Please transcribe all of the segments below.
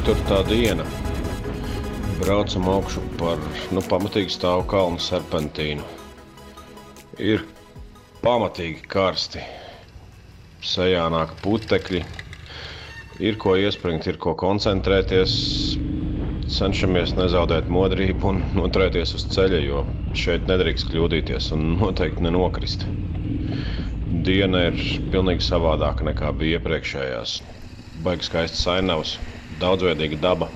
tur tā diena. Braucam augšu par, pamatīgi stāvu kalnu serpentīnu. Ir pamatīgi karsti. Sejā nāk putekļi. Ir ko iespringt, ir ko koncentrēties. Cenšamies nezaudēt modrību un noturēties uz ceļa, jo šeit nedrīkst kļūdīties un noteikti nenokrist. Diena ir pilnīgi savādāka nekā bija iepriekšējās. Baigi skaists ainavs, daudzveidīga daba.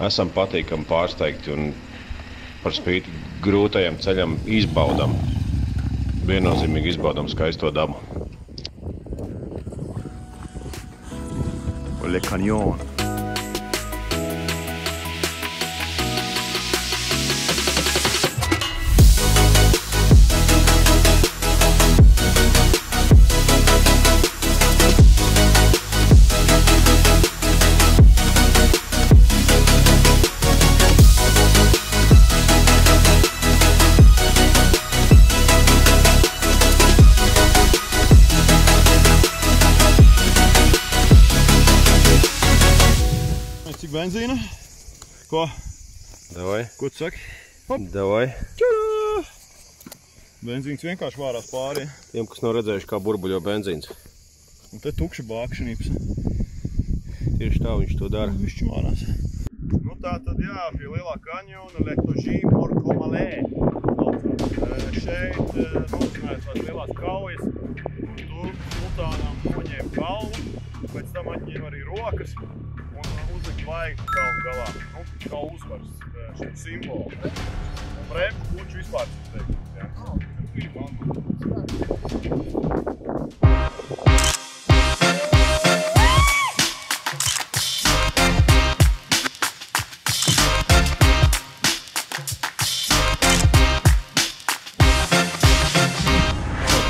Esam patīkami pārsteigti un par spīti grūtajam ceļam izbaudam. Viennozīmīgi izbaudam skaisto dabu. Le cañón. Cik benzīna? Ko? Davai. Ko tu saki? Hop. Davai. Čurā! Benzīns vienkārši vārās pāri. Tiem, kas nav redzējuši, kā burbuļo benzīns. Un te tukša bākšanības. Tieši tā viņš to dara. Višķi vārās. Nu tā tad jā, pie lielā kaņona Lektožī Morkomalē. Šeit nozinājās tās lielās kaujas. Tur sultānām noņēma galvu, pēc tam atņēma arī rokas. Un uzlika vaigu kalnu galā, kā uzvaras šim simbolu. Un brēmšu puču vispār teikums, jā.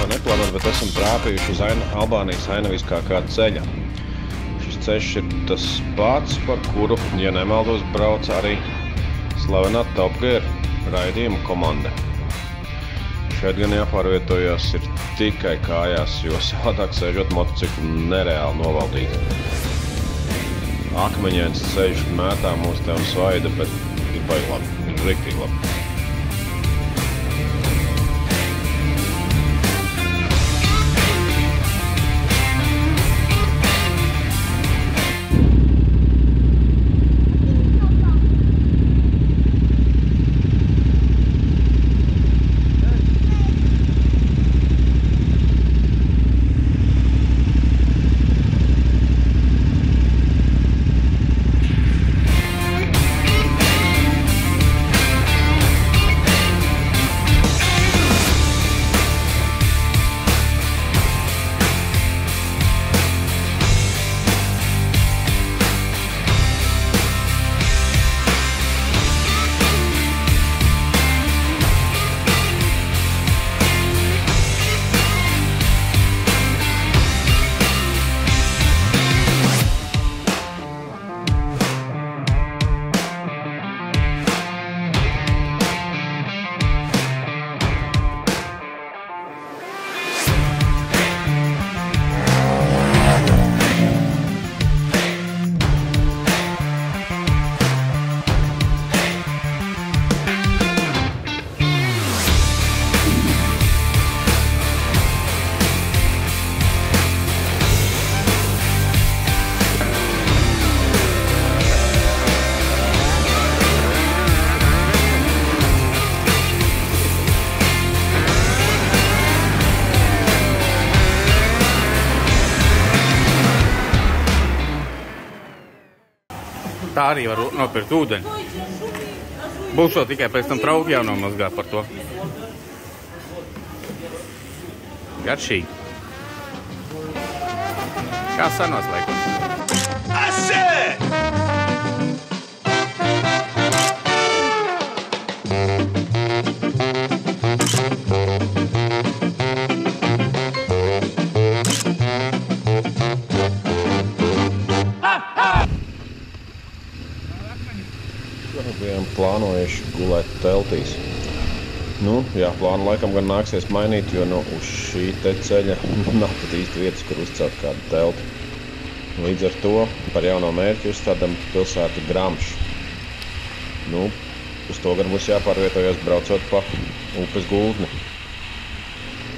Neplānot, bet esam trāpījuši uz Albānijas ainaviskākā ceļa. Ceļš ir tas pats, par kuru, ja nemaldos, brauc arī slavenā Top Gear raidījuma komanda. Šeit gan jāpārvietojās ir tikai kājās, jo savādāk sēžot motociklu nereāli novaldīt. Akmeņains ceļš mētā mūs te un svaida, bet ir baigi labi, ir riktīgi labi. Tā arī var nopirkt ūdeni. Būs šo tikai pēc tam trauki jānomazgā par to. Garšīgi. Kā sanos laikam? Bijām plānojuši gulēt teltīs. Jā, plānu laikam gan nāksies mainīt, jo uz šī te ceļa nav pat īsti vietas, kur uzcelt kādu telti. Līdz ar to par jauno mērķi uzstādām pilsētu Gramšu. Nu, uz to gan būs jāpārvietojas braucot pa upes gultni.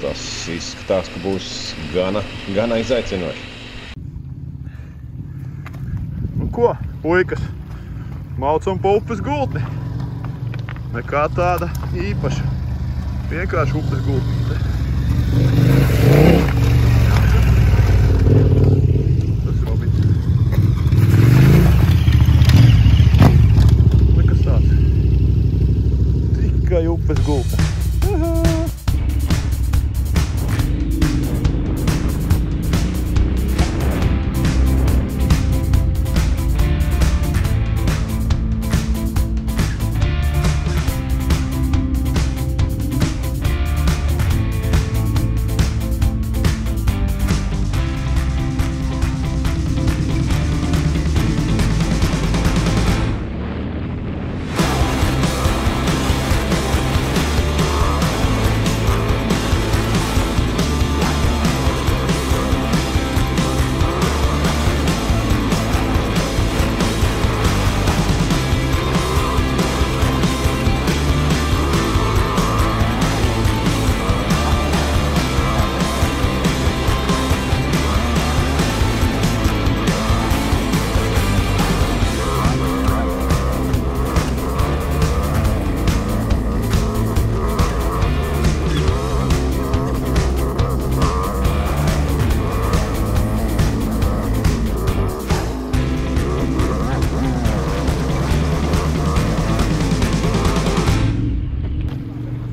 Tas izskatās, ka būs gana izaicinoši. Nu ko, puikas, maucam pa upes gultni. Nekā tāda īpaša. Vienkārši upes gultnīte. Tas Robins. Nekas tāds. Tikai upes gultne.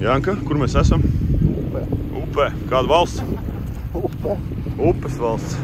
Janka, kur mēs esam? Upē. Upē. Kāda valsts? Upē. Upes valsts.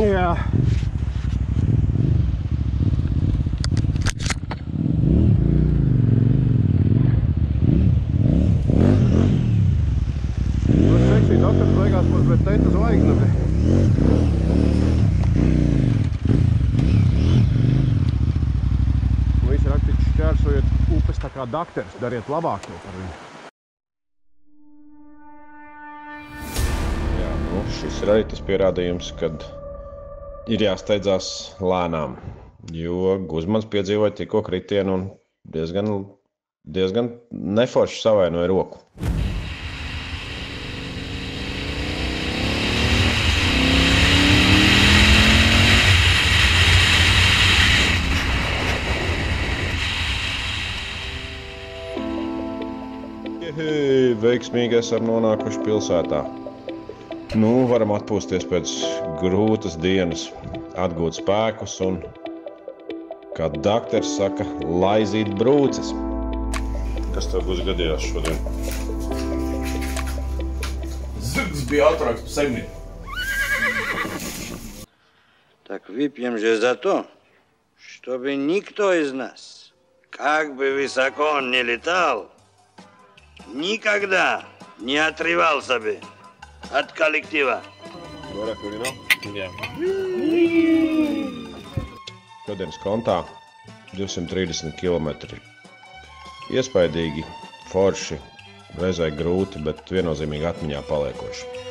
Jā. Seksī doktors beigās mums pret teitu zvaigzni bija. Visi raktiķi šķērsojiet upes tā kā dakteris, dariet labāk to par viņu. Jā, nu, šis ir arī tas pierādījums, kad ir jāsteidzās lēnām, jo Guzmans piedzīvoja tikko kritienu un diezgan neforši savainoja roku. Veiksmīgi esam nonākuši pilsētā. Nu, varam atpūsties pēc grūtas dienas, atgūt spēkus un, kā dakteris saka, laizīt brūces. Kas tev būs gadījās šodien? Zirgs bija ātrāks par segni. Так выпьем же за то, чтобы никто из нас, как бы высоко он ни летал, никогда не отрывался бы от коллектива. Vairāk arī nav. Jā. Šodienas kontā 230 km. Iespaidīgi, forši, reizē grūti, bet viennozīmīgi atmiņā paliekoši.